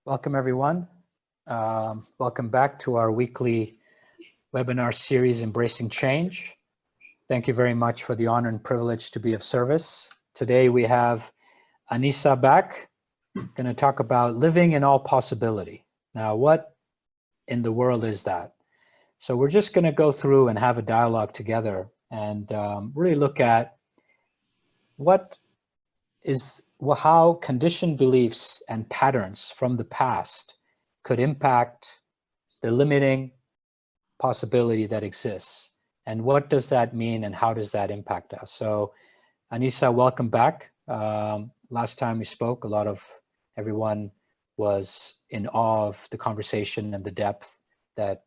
Welcome, everyone. Welcome back to our weekly webinar series, Embracing Change. Thank you very much for the honor and privilege to be of service. Today we have Anisa back, going to talk about living in all possibility. Now, what in the world is that? So we're just going to go through and have a dialogue together and really look at how conditioned beliefs and patterns from the past could impact the limiting possibility that exists. And what does that mean and how does that impact us? So Anisa, welcome back. Last time we spoke, everyone was in awe of the conversation and the depth that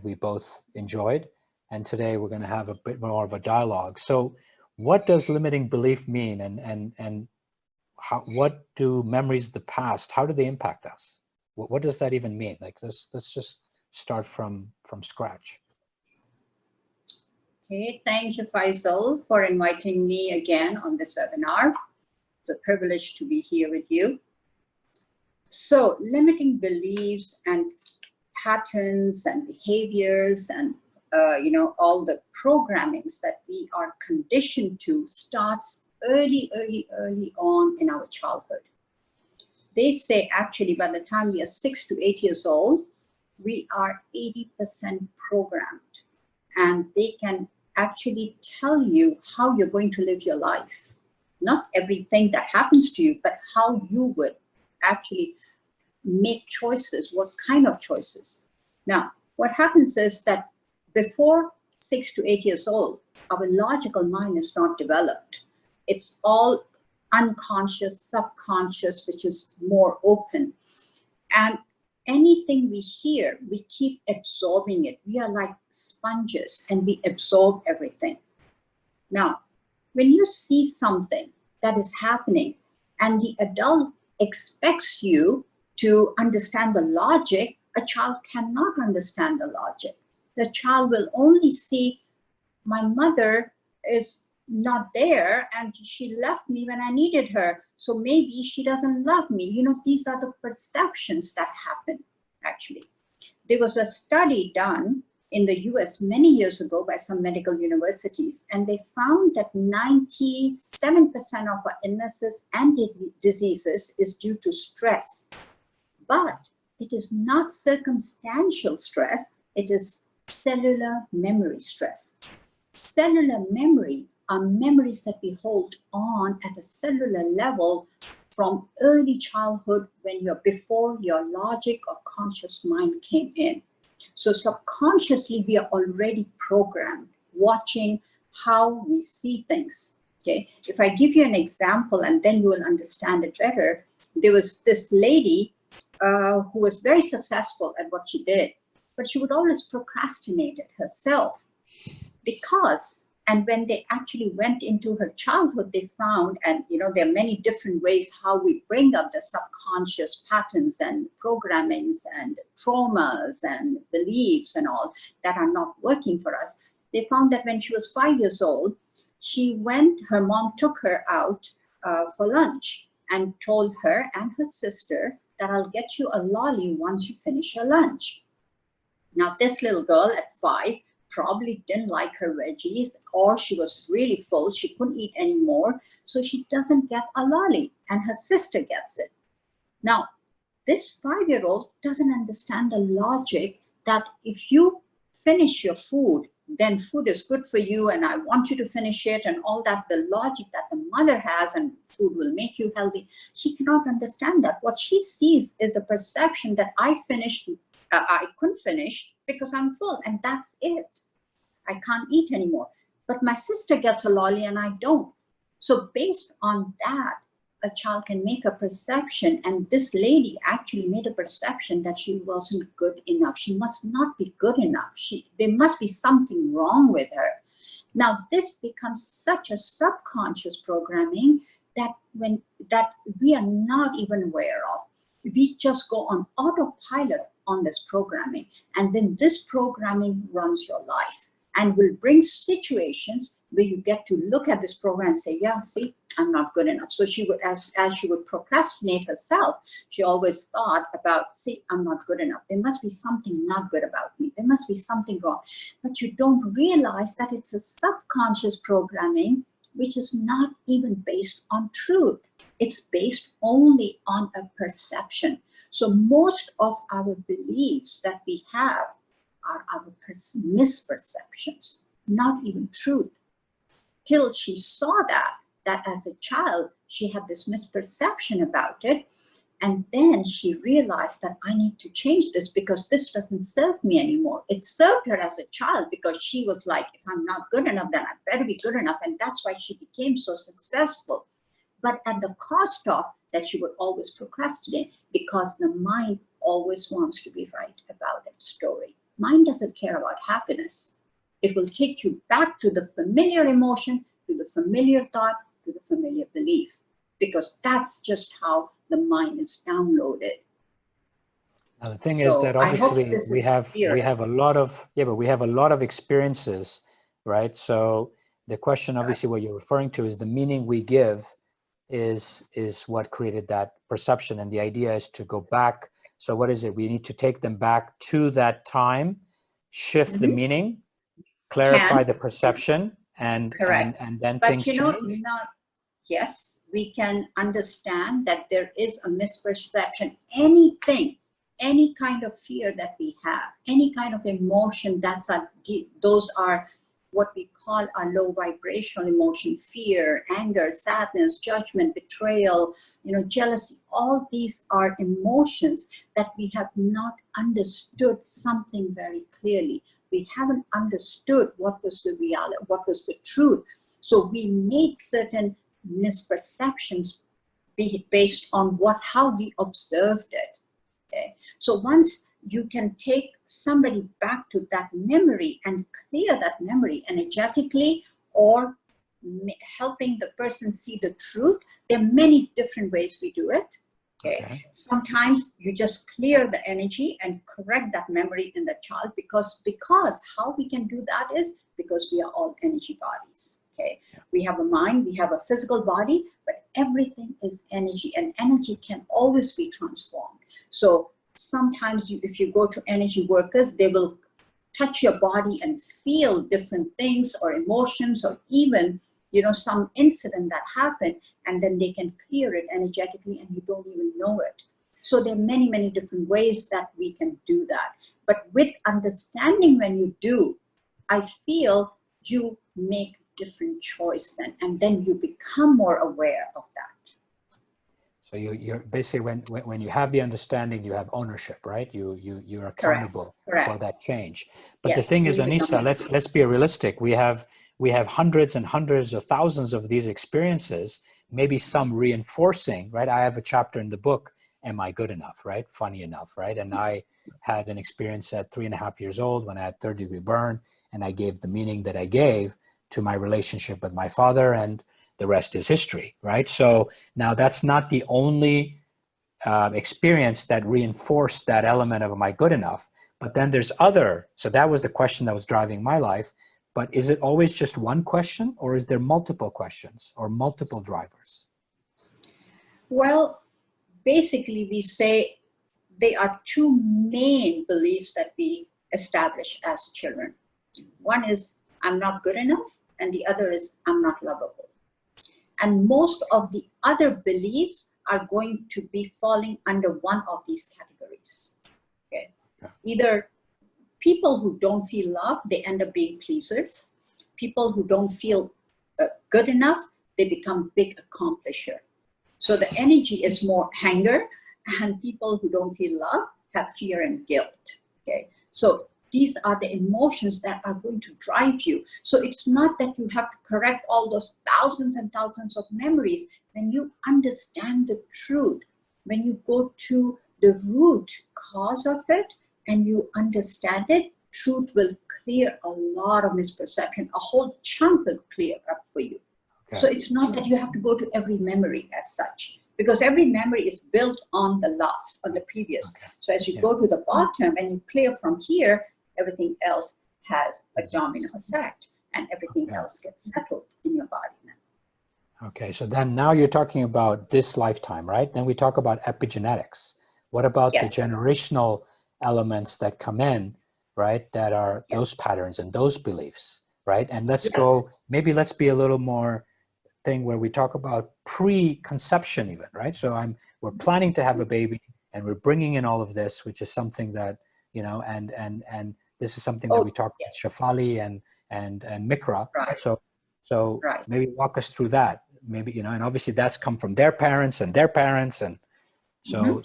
we both enjoyed. And today we're going to have a bit more of a dialogue. So what does limiting belief mean, and what do memories of the past, how do they impact us? What does that even mean? Like, let's just start from scratch. Okay, thank you, Feisal, for inviting me again on this webinar. It's a privilege to be here with you. So, limiting beliefs and patterns and behaviors and all the programmings that we are conditioned to starts early on in our childhood. They say actually by the time we are 6 to 8 years old, we are 80% programmed, and they can actually tell you how you're going to live your life. Not everything that happens to you, but how you would actually make choices, what kind of choices. Now, what happens is that before 6 to 8 years old, our logical mind is not developed. It's all unconscious, subconscious, which is more open. And anything we hear, we keep absorbing it. We are like sponges and we absorb everything. Now, when you see something that is happening and the adult expects you to understand the logic, a child cannot understand the logic. The child will only see, my mother is not there and she left me when I needed her, so maybe she doesn't love me. You know, these are the perceptions that happen, actually. There was a study done in the US many years ago by some medical universities, and they found that 97% of our illnesses and diseases is due to stress. But it is not circumstantial stress, it is cellular memory stress. Cellular memory are memories that we hold on at a cellular level from early childhood when you're before your logic or conscious mind came in. So subconsciously, we are already programmed, watching how we see things. Okay, if I give you an example and then you will understand it better. There was this lady who was very successful at what she did, but she would always procrastinate it herself because, and when they actually went into her childhood, they found, and there are many different ways how we bring up the subconscious patterns and programmings and traumas and beliefs and all that are not working for us. They found that when she was 5 years old, her mom took her out for lunch and told her and her sister that I'll get you a lolly once you finish your lunch. Now, this little girl at 5 probably didn't like her veggies, or she was really full, she couldn't eat anymore, so she doesn't get a lolly, and her sister gets it. Now, this 5-year-old doesn't understand the logic that if you finish your food, then food is good for you, and I want you to finish it, and all that, the logic that the mother has, and food will make you healthy. She cannot understand that. What she sees is a perception that I couldn't finish because I'm full, and that's it. I can't eat anymore. But my sister gets a lolly and I don't. So based on that, a child can make a perception, and this lady actually made a perception that she wasn't good enough. She must not be good enough. There must be something wrong with her. Now, this becomes such a subconscious programming that we are not even aware of. We just go on autopilot on this programming, and then this programming runs your life and will bring situations where you get to look at this program and say, yeah, see, I'm not good enough. So she would, as she would procrastinate herself, she always thought about, see, I'm not good enough. There must be something not good about me. There must be something wrong. But you don't realize that it's a subconscious programming, which is not even based on truth. It's based only on a perception. So most of our beliefs that we have are our misperceptions, not even truth. Till she saw that as a child, she had this misperception about it. And then she realized that I need to change this because this doesn't serve me anymore. It served her as a child because she was like, if I'm not good enough, then I better be good enough. And that's why she became so successful. But at the cost of that, she would always procrastinate because the mind always wants to be right about its story. Mind doesn't care about happiness. It will take you back to the familiar emotion, to the familiar thought, to the familiar belief, because that's just how the mind is downloaded. Now, the thing is that obviously we have a lot of experiences, right? So the question, obviously, what you're referring to is the meaning we give is what created that perception, and the idea is to go back. So what is it? We need to take them back to that time, shift the meaning, clarify the perception, and then but things change. Yes, we can understand that there is a misperception. Anything, any kind of fear that we have, any kind of emotion, those are what we call a low vibrational emotion: fear, anger, sadness, judgment, betrayal, jealousy. All these are emotions that we have not understood something very clearly. We haven't understood what was the reality, what was the truth. So we made certain misperceptions based on how we observed it. Okay, so once you can take somebody back to that memory and clear that memory energetically, or helping the person see the truth, there are many different ways we do it. Okay. Sometimes you just clear the energy and correct that memory in the child, because how we can do that is because we are all energy bodies. Okay, we have a mind, we have a physical body, but everything is energy, and energy can always be transformed. So sometimes if you go to energy workers, they will touch your body and feel different things or emotions, or even some incident that happened, and then they can clear it energetically and you don't even know it. So there are many, many different ways that we can do that. But with understanding, when you do, I feel you make different choice then, and then you become more aware of that. So you're basically, when you have the understanding, you have ownership, right? You're accountable for that change. But yes, the thing is, Anisa, let's be realistic. We have hundreds and hundreds of thousands of these experiences, maybe some reinforcing, right? I have a chapter in the book, Am I Good Enough, right? Funny enough, right? And I had an experience at 3.5 years old when I had third-degree burn, and I gave the meaning that I gave to my relationship with my father, and the rest is history, right? So now that's not the only experience that reinforced that element of am I good enough, but then there's other. So that was the question that was driving my life. But is it always just one question, or is there multiple questions or multiple drivers? Well, basically we say there are two main beliefs that we establish as children. One is I'm not good enough, and the other is I'm not lovable. And most of the other beliefs are going to be falling under one of these categories. Okay. Yeah. Either people who don't feel love, they end up being pleasers. People who don't feel good enough, they become big accomplisher. So the energy is more anger, and people who don't feel love have fear and guilt. Okay. So these are the emotions that are going to drive you. So it's not that you have to correct all those thousands and thousands of memories. When you understand the truth, when you go to the root cause of it and you understand it, truth will clear a lot of misperception. A whole chunk will clear up for you. Okay. So it's not that you have to go to every memory as such, because every memory is built on the last, on the previous. Okay. So as you go to the bottom and you clear from here, everything else has a domino effect, and everything else gets settled in your body now. Okay, so then now you're talking about this lifetime, right? Then we talk about epigenetics. What about the Yes. generational elements that come in, right? That are Yes. those patterns and those beliefs, right? And let's Yeah. go, maybe let's be a little more thing where we talk about pre-conception even, right? So we're planning to have a baby and we're bringing in all of this, which is something that, you know, and this is something that we talk yes. with Shafali and Mikra. Right. So Right. maybe walk us through that. Maybe, you know, and obviously that's come from their parents and their parents. And so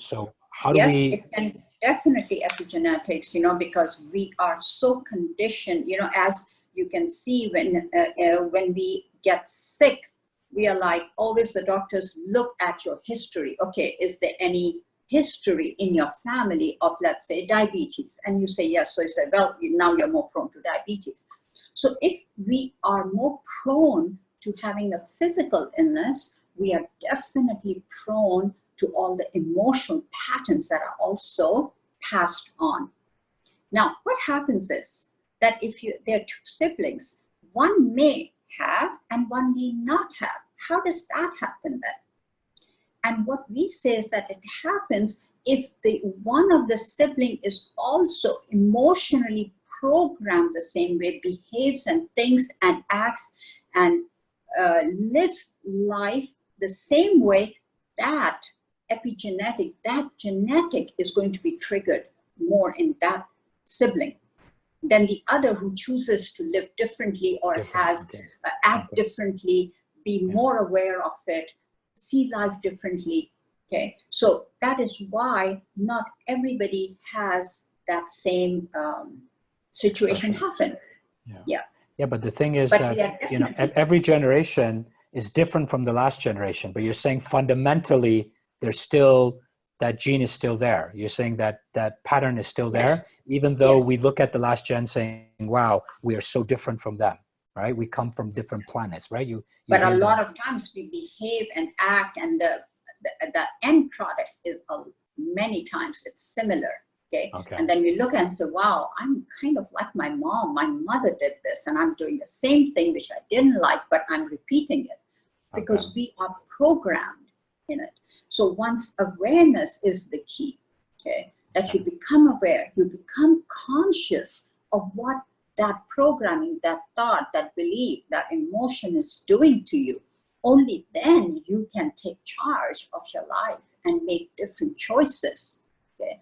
how do Yes, we? it can definitely epigenetics, you know, because we are so conditioned, you know, as you can see when we get sick, we are like, always the doctors look at your history. Okay, is there any history in your family of, let's say, diabetes? And you say yes. So you say, well, now you're more prone to diabetes. So if we are more prone to having a physical illness, we are definitely prone to all the emotional patterns that are also passed on. Now, what happens is that if there are two siblings, one may have and one may not have. How does that happen then? And what we say is that it happens if one of the sibling is also emotionally programmed the same way, behaves and thinks and acts and lives life the same way, that epigenetic, that genetic is going to be triggered more in that sibling than the other who chooses to live differently or act differently, be more aware of it, see life differently. Okay, so that is why not everybody has that same situation happen. Yeah, but the thing is that, you know, every generation is different from the last generation, but you're saying fundamentally there's still, that gene is still there. You're saying that that pattern is still there, even though we look at the last gen saying, wow, we are so different from them, right? We come from different planets, right? But a lot of times we behave and act, and the end product is many times it's similar. Okay. And then we look and say, wow, I'm kind of like my mom. My mother did this, and I'm doing the same thing, which I didn't like, but I'm repeating it because we are programmed in it. So once awareness is the key, okay, that you become aware, you become conscious of what that programming, that thought, that belief, that emotion is doing to you. Only then you can take charge of your life and make different choices. Okay.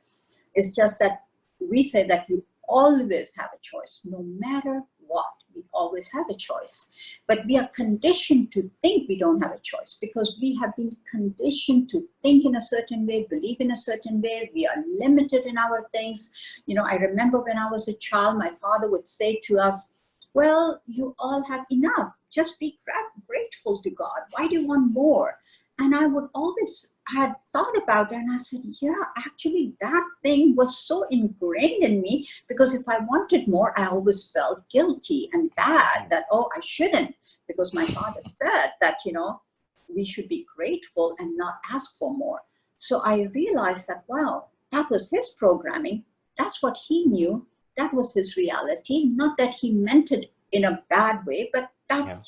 It's just that we say that you always have a choice, no matter what. We always have a choice. But we are conditioned to think we don't have a choice because we have been conditioned to think in a certain way, believe in a certain way. We are limited in our things. You know, I remember when I was a child, my father would say to us, well, you all have enough. Just be grateful to God. Why do you want more? And I had thought about it, and I said, yeah, actually that thing was so ingrained in me, because if I wanted more, I always felt guilty and bad that, oh, I shouldn't, because my father said that, you know, we should be grateful and not ask for more. So I realized that, wow, that was his programming. That's what he knew. That was his reality. Not that he meant it in a bad way, but that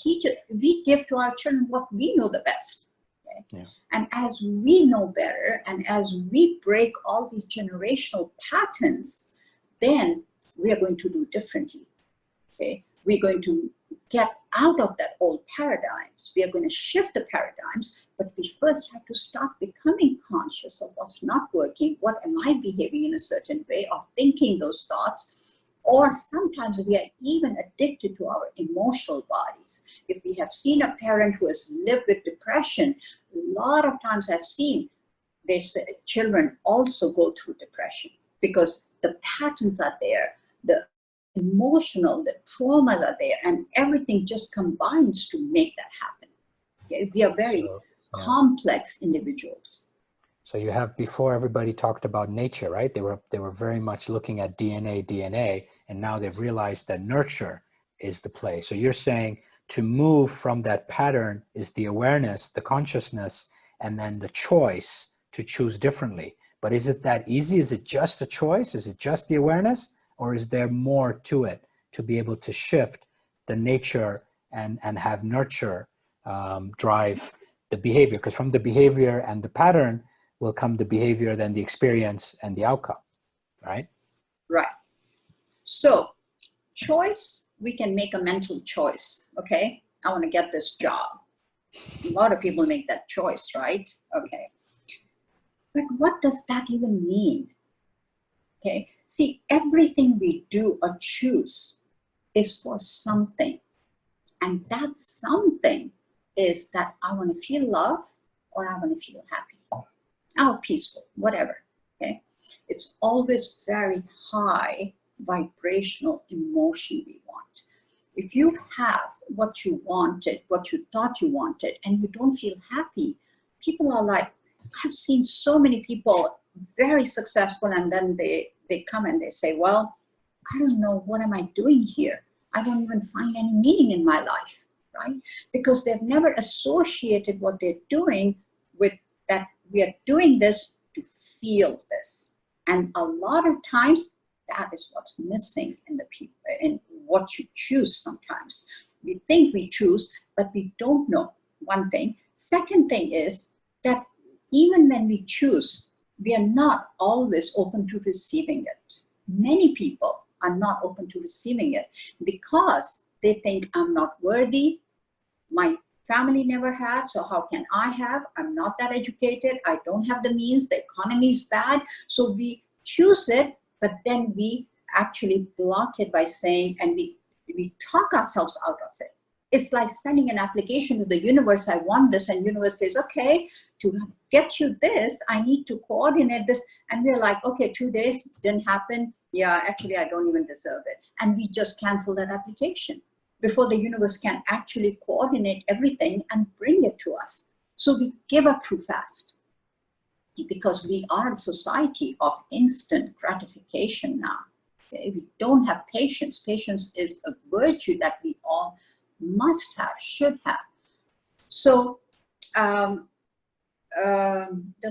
we give to our children what we know the best. Okay? And as we know better, and as we break all these generational patterns, then we are going to do differently. Okay? We're going to get out of that old paradigms. We are going to shift the paradigms, but we first have to start becoming conscious of what's not working. What am I behaving in a certain way, or thinking those thoughts? Or sometimes we are even addicted to our emotional bodies. If we have seen a parent who has lived with depression, a lot of times I've seen their children also go through depression because the patterns are there, the emotional, the traumas are there, and everything just combines to make that happen. Okay? We are very complex individuals. So you have, before everybody talked about nature, right? They were very much looking at DNA, and now they've realized that nurture is the play. So you're saying to move from that pattern is the awareness, the consciousness, and then the choice to choose differently. But is it that easy? Is it just a choice? Is it just the awareness? Or is there more to it to be able to shift the nature and have nurture drive the behavior, because from the behavior and the pattern will come the behavior, then the experience and the outcome, right? Right. So choice, we can make a mental choice, okay? I want to get this job. A lot of people make that choice, right? Okay. But what does that even mean? Okay. See, everything we do or choose is for something. And that something is that I want to feel love or I want to feel happy or peaceful, whatever. Okay. It's always very high vibrational emotion we want. If you have what you wanted, what you thought you wanted, and you don't feel happy, people are like, I've seen so many people very successful, and then they come and they say, well, I don't know, what am I doing here? I don't even find any meaning in my life, right? Because they've never associated what they're doing with that we are doing this to feel this. And a lot of times, that is what's missing in the people, in what you choose sometimes. We think we choose, but we don't know, one thing. Second thing is that even when we choose, we are not always open to receiving it. Many people are not open to receiving it because they think I'm not worthy, my family never had, so how can I have? I'm not that educated, I don't have the means, the economy is bad. So we choose it, but then we actually block it by saying, and we talk ourselves out of it. It's like sending an application to the universe, I want this, and universe says, okay, to get you this, I need to coordinate this. And we're like, okay, 2 days, didn't happen. Yeah, actually, I don't even deserve it. And we just cancel that application before the universe can actually coordinate everything and bring it to us. So we give up too fast because we are a society of instant gratification now. Okay? We don't have patience. Patience is a virtue that we all must have, should have. So does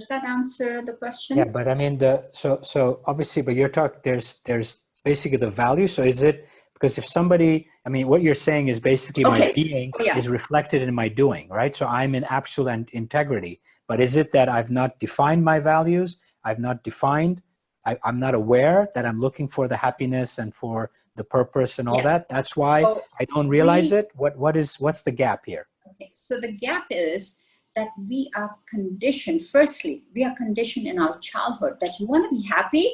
that answer the question? Yeah, but I mean, so obviously, but you're talking, there's basically the value. So is it, because if somebody, I mean, what you're saying is basically my being is reflected in my doing, right? So I'm in absolute integrity. But is it that I've not defined my values? I've not defined, I'm not aware that I'm looking for the happiness and for the purpose and all that? That's why I don't realize it? What's the gap here? Okay, so the gap is that we are conditioned, firstly, we are conditioned in our childhood that you want to be happy,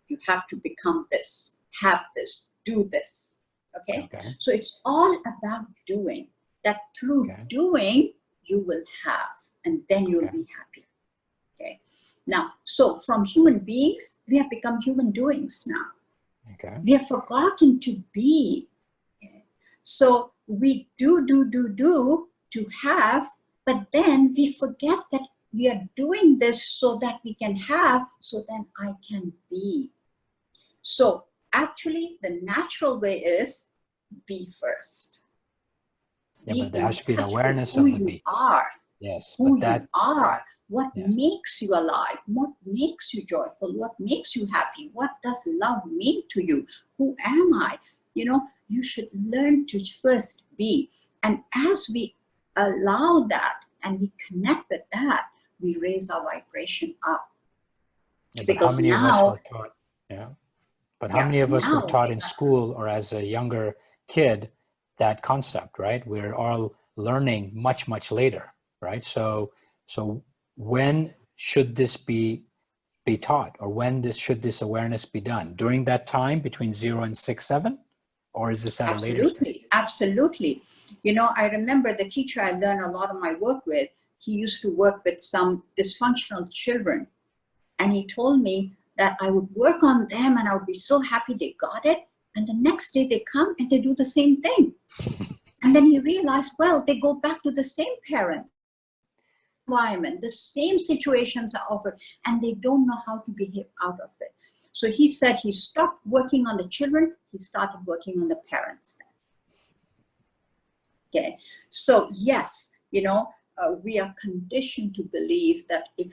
you have to become this, have this, do this, okay? So it's all about doing, that through doing, you will have, and then you'll be happy, okay? Now, so from human beings, we have become human doings now. We have forgotten to be. Okay? So we do to have, but then we forget that we are doing this so that we can have, so then I can be. So actually, the natural way is be first. Yeah, but there has to be an awareness of the be. Yes, who you are, what makes you alive, what makes you joyful, what makes you happy, what does love mean to you, who am I? You know, you should learn to first be. And as we allow that and we connect with that, we raise our vibration up. Yeah, because how many of us were taught? But how many of us were taught in school or as a younger kid that concept, right? We're all learning much, much later, right? So when should this be taught, or when should this awareness be done? During that time between 0 and 6, 7? Or is this at a later stage? Absolutely. You know, I remember the teacher I learned a lot of my work with, he used to work with some dysfunctional children. And he told me that I would work on them and I would be so happy they got it. And the next day they come and they do the same thing. And then he realized, well, they go back to the same parent environment, the same situations are offered, and they don't know how to behave out of it. So he said he stopped working on the children, he started working on the parents then. Okay, so yes, you know, we are conditioned to believe that if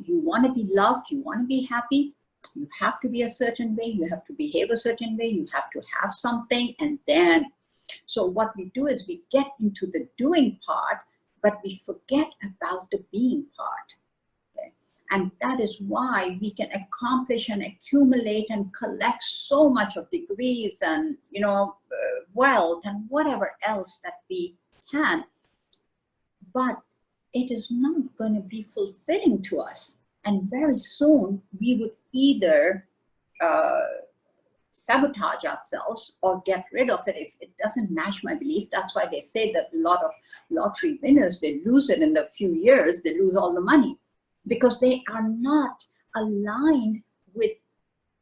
you want to be loved, you want to be happy, you have to be a certain way, you have to behave a certain way, you have to have something, and then So what we do is we get into the doing part, but we forget about the being part. Okay? And that is why we can accomplish and accumulate and collect so much of degrees and, you know, wealth and whatever else that we can. But it is not going to be fulfilling to us. And very soon we would either sabotage ourselves or get rid of it if it doesn't match my belief. That's why they say that a lot of lottery winners, they lose it in a few years, they lose all the money because they are not aligned with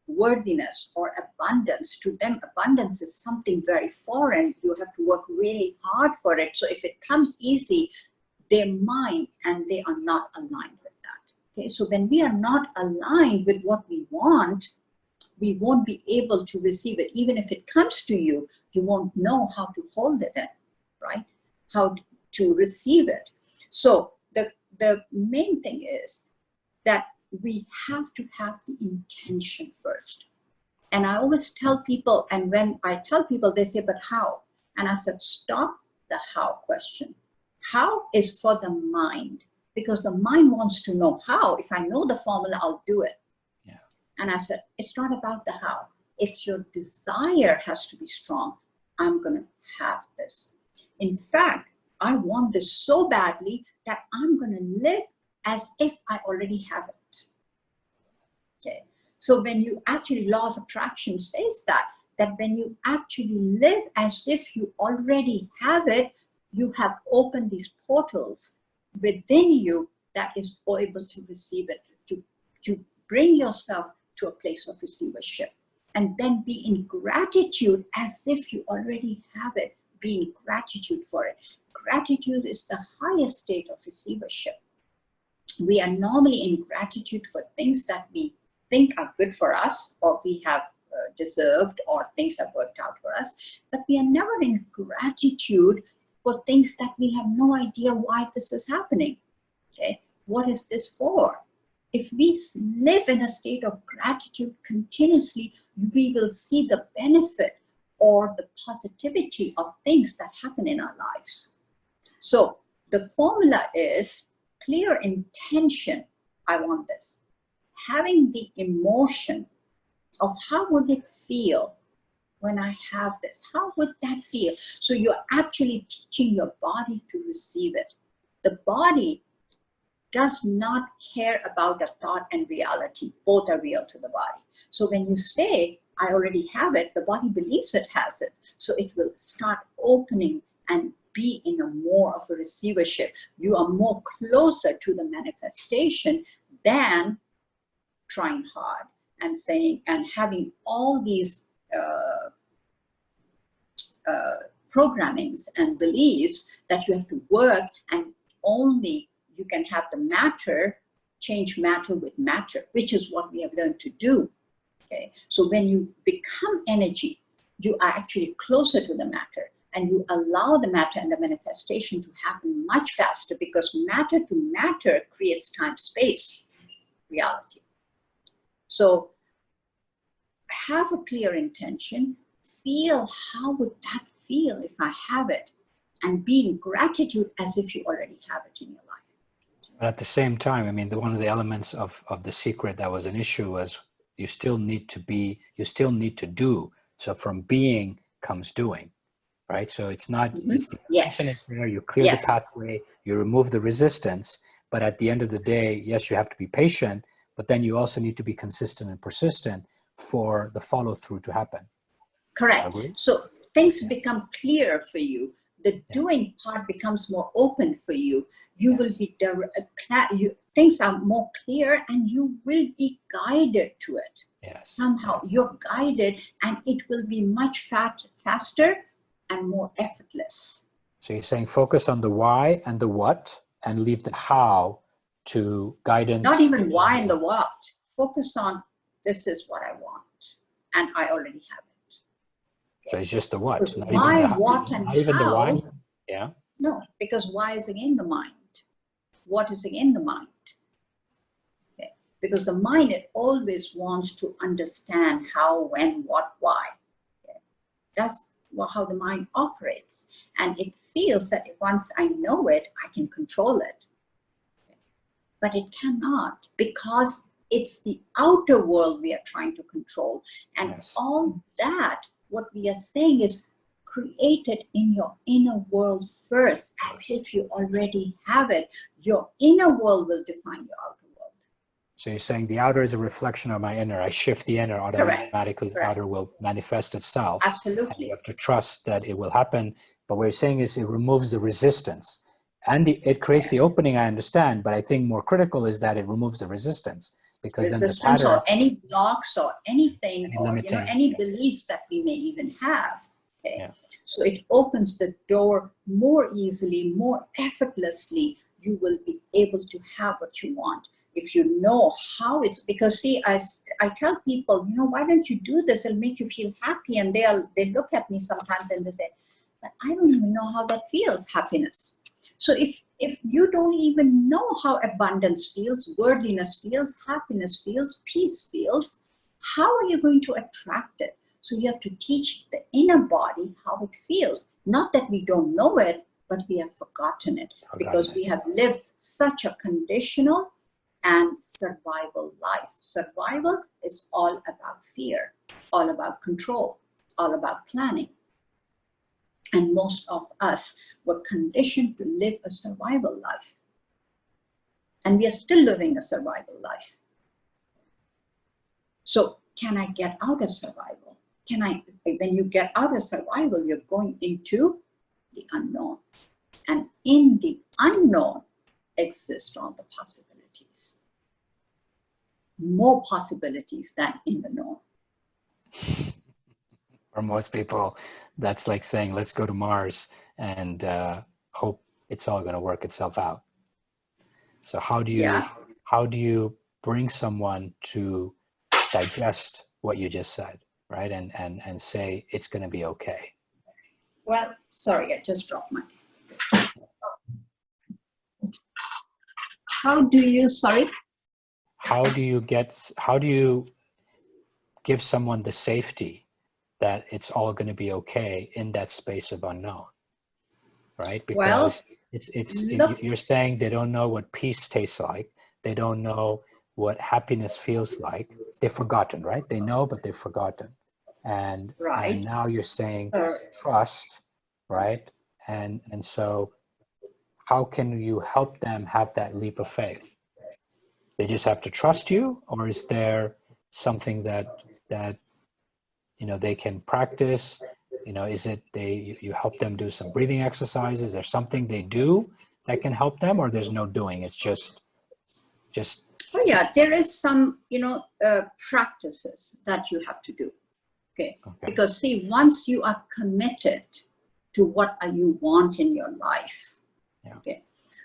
worthiness or abundance. To them, abundance is something very foreign. You have to work really hard for it. So if it comes easy, their mind and they are not aligned with that. Okay, so when we are not aligned with what we want, we won't be able to receive it. Even if it comes to you, you won't know how to hold it in, right? How to receive it. So the main thing is that we have to have the intention first. And I always tell people, and when I tell people, they say, but how? And I said, stop the how question. How is for the mind, because the mind wants to know how. If I know the formula, I'll do it. Yeah. And I said, it's not about the how. It's your desire has to be strong. I'm going to have this. In fact, I want this so badly that I'm going to live as if I already have it. Okay. So when you actually, law of attraction says that when you actually live as if you already have it, you have opened these portals within you that is able to receive it, to bring yourself to a place of receivership, and then be in gratitude as if you already have it. Be in gratitude for it. Gratitude is the highest state of receivership. We are normally in gratitude for things that we think are good for us, or we have deserved, or things have worked out for us, but we are never in gratitude for things that we have no idea why this is happening. Okay, what is this for? If we live in a state of gratitude continuously, we will see the benefit or the positivity of things that happen in our lives. So the formula is clear intention. I want this. Having the emotion of how would it feel when I have this? How would that feel? So you're actually teaching your body to receive it. The body does not care about the thought and reality. Both are real to the body. So when you say, I already have it, the body believes it has it. So it will start opening and be in a more of a receivership. You are more closer to the manifestation than trying hard and saying and having all these programmings and beliefs that you have to work, and only you can have the matter, change matter with matter, which is what we have learned to do. Okay, so when you become energy, you are actually closer to the matter, and you allow the matter and the manifestation to happen much faster, because matter to matter creates time-space reality. So have a clear intention, feel how would that feel if I have it, and be in gratitude as if you already have it in your life. But at the same time, I mean, one of the elements of the secret that was an issue was you still need to do. So from being comes doing, right? So it's not, it's the intention is there, you clear the pathway, you remove the resistance, but at the end of the day, yes, you have to be patient, but then you also need to be consistent and persistent for the follow through to happen. Correct. So things become clear for you. The doing part becomes more open for you. You will be, things are more clear, and you will be guided to it. Yes. Somehow you're guided, and it will be much faster and more effortless. So you're saying focus on the why and the what, and leave the how to guidance. Not even why and the what. Focus on, this is what I want, and I already have it. Okay. So it's just the what. Because not why, even the, what, and not even how. The why. Yeah. No, because why is again the mind. What is again the mind? Okay. Because the mind, it always wants to understand how, when, what, why. Okay. That's how the mind operates. And it feels that once I know it, I can control it. But it cannot, because it's the outer world we are trying to control. And Yes. all that, what we are saying is, created in your inner world first, as if you already have it. Your inner world will define your outer world. So you're saying the outer is a reflection of my inner. I shift the inner, automatically the outer will manifest itself. Absolutely. And you have to trust that it will happen. But what you're saying is it removes the resistance. And it creates the opening, I understand, but I think more critical is that it removes the resistance. Because then the pattern, or any blocks or anything, any or limiting, any beliefs that we may even have. Okay. Yeah. So it opens the door more easily, more effortlessly. You will be able to have what you want if you know how it's, because see, as I tell people, why don't you do this? It'll make you feel happy. And they look at me sometimes and they say, but I don't even know how that feels, happiness. So if you don't even know how abundance feels, worthiness feels, happiness feels, peace feels, how are you going to attract it? So you have to teach the inner body how it feels. Not that we don't know it, but we have forgotten it because we have lived such a conditional and survival life. Survival is all about fear, all about control, all about planning. And most of us were conditioned to live a survival life. And we are still living a survival life. So can I get out of survival? When you get out of survival, you're going into the unknown. And in the unknown exist all the possibilities. More possibilities than in the known. For most people, that's like saying, let's go to Mars and hope it's all going to work itself out. So how do you bring someone to digest what you just said, right? And say, it's going to be okay. Well, sorry, I just dropped my. How do you give someone the safety that it's all going to be okay in that space of unknown, right? Because you're saying they don't know what peace tastes like. They don't know what happiness feels like. They've forgotten, right? They know, but they've forgotten. And now you're saying trust, right? And so how can you help them have that leap of faith? They just have to trust you, or is there something that they can practice? Is it you help them do some breathing exercises? Is there something they do that can help them, or there's no doing? It's just. Oh yeah, there is some practices that you have to do. Okay. Because see, once you are committed to what you want in your life, okay.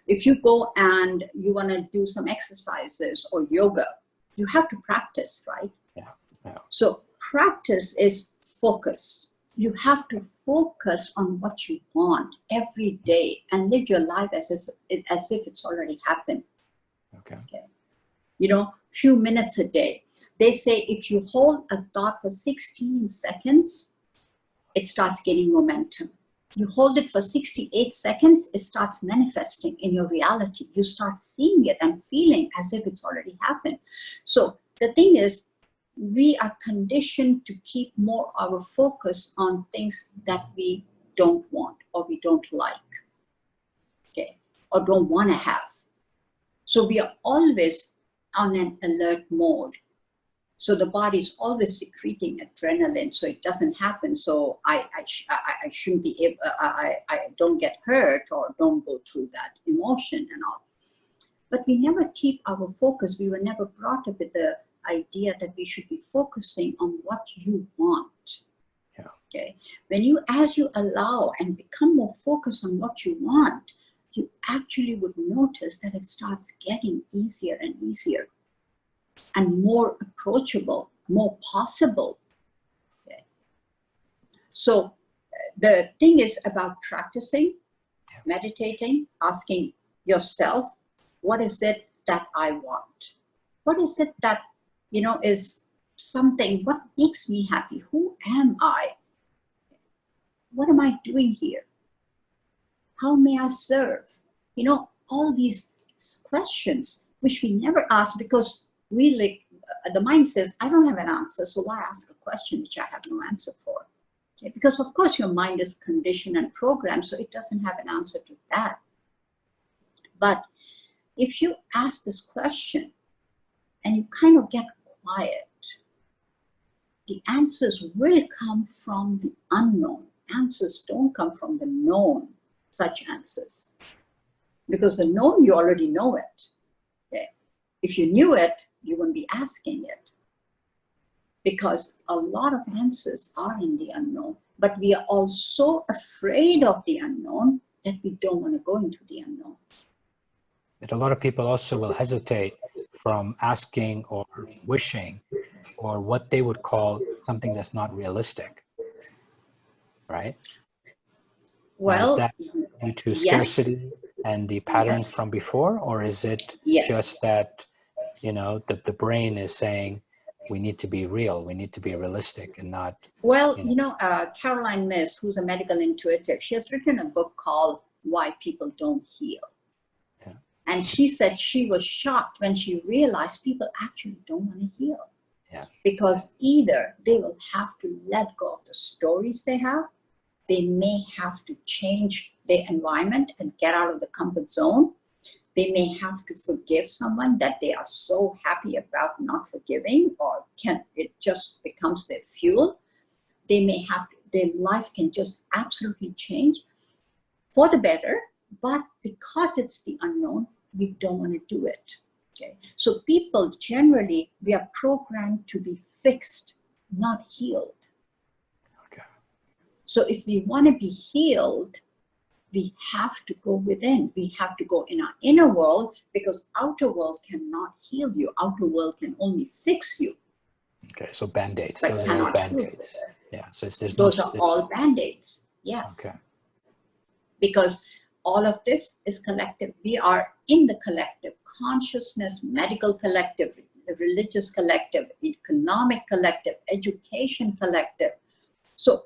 If you go and you want to do some exercises or yoga, you have to practice, right? Yeah. So practice is focus. You have to focus on what you want every day and live your life as if it's already happened. Okay. Few minutes a day. They say if you hold a thought for 16 seconds, it starts gaining momentum. You hold it for 68 seconds, it starts manifesting in your reality. You start seeing it and feeling as if it's already happened. So the thing is, we are conditioned to keep more our focus on things that we don't want or we don't like, okay, or don't want to have. So we are always on an alert mode. So the body is always secreting adrenaline, so it doesn't happen. So I shouldn't be able, I don't get hurt or don't go through that emotion and all. But we never keep our focus. We were never brought up with the idea that we should be focusing on what you want. Yeah. Okay. As you allow and become more focused on what you want, you actually would notice that it starts getting easier and easier and more approachable, more possible. Okay. So the thing is about practicing, meditating, asking yourself, what is it that I want? What is it that, is something, what makes me happy? Who am I? what am I doing here? How may I serve? You know, all these questions which we never ask, because the mind says, I don't have an answer, so why ask a question which I have no answer for? Okay? Because of course your mind is conditioned and programmed, so it doesn't have an answer to that. But if you ask this question and you kind of get quiet, the answers will come from the unknown. Answers don't come from the known, such answers. Because the known, you already know it. Okay? If you knew it, you wouldn't be asking it. Because a lot of answers are in the unknown, but we are all so afraid of the unknown that we don't want to go into the unknown. But a lot of people also will hesitate from asking or wishing or what they would call something that's not realistic, right? Well, is that due to yes. scarcity and the pattern Yes. from before, or is it Yes. just that, you know, the brain is saying we need to be real, we need to be realistic and not... Well, you know, Caroline Myss, who's a medical intuitive, she has written a book called Why People Don't Heal. Yeah. And she said she was shocked when she realized people actually don't want to heal. Yeah. Because either they will have to let go of the stories they have, they may have to change their environment and get out of the comfort zone. They may have to forgive someone that they are so happy about not forgiving, or it just becomes their fuel. They may have to, their life can just absolutely change for the better, but because it's the unknown, we don't want to do it. Okay. So people generally, we are programmed to be fixed, not healed. Okay. So if we want to be healed, we have to go within. We have to go in our inner world, because outer world cannot heal you. Outer world can only fix you. Okay, so Band-Aids. But Those are all cannot Band-Aids. Yeah, so those are all Band-Aids. Yes. Okay. Because all of this is collective. We are in the collective. Consciousness, medical collective, religious collective, economic collective, education collective. So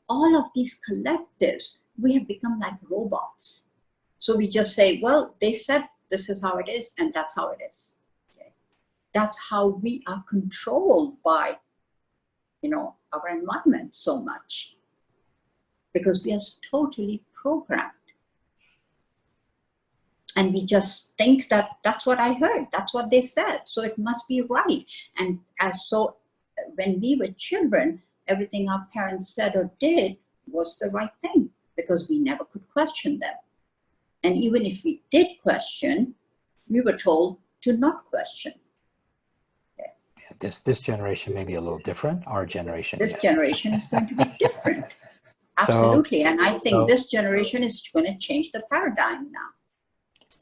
all of these collectives, we have become like robots. So we just say, well, they said this is how it is, and that's how it is. Okay. That's how we are controlled by, you know, our environment so much, because we are totally programmed. And we just think that that's what I heard, that's what they said, so it must be right. And so when we were children, everything our parents said or did was the right thing, because we never could question them. And even if we did question, we were told to not question. Okay. Yeah, this generation may be a little different. Our generation, This yes. generation is going to be different. Absolutely. And I think this generation is going to change the paradigm now.